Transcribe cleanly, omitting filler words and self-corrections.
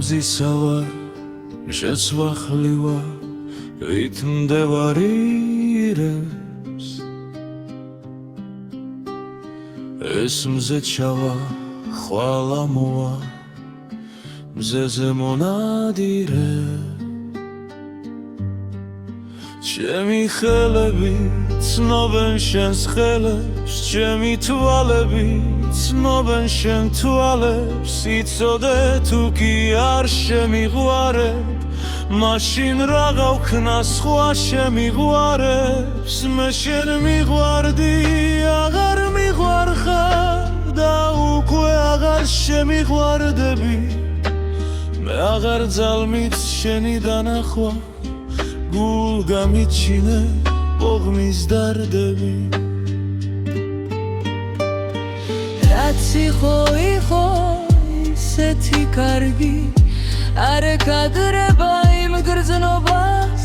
მზისა ვარ, შეცვახლი ვარ, ვით მდევარირებს ეს მზე ჩავა, ხვალა მოვა, მზეზე მონადირებს ჩემი ხელები ცნობენ შენს ხელებს, ჩემი თვალები ცნობენ შენ თვალებს, იცოდე თუ კი არ შემიყვარებ, მაშინ რაღა ვქნა სხვა შემიყვარებს, მე შენ მიყვარდი, აღარ მიყვარხარ და უკვე აღარ შემიყვარდები, მე აღარ ძალმით შენი დანახვა, გულ გამიჩინე ბოღმის დარდები. რაც იყო ისეთი კარგი, არ ეკადრება იმ გრძნობას,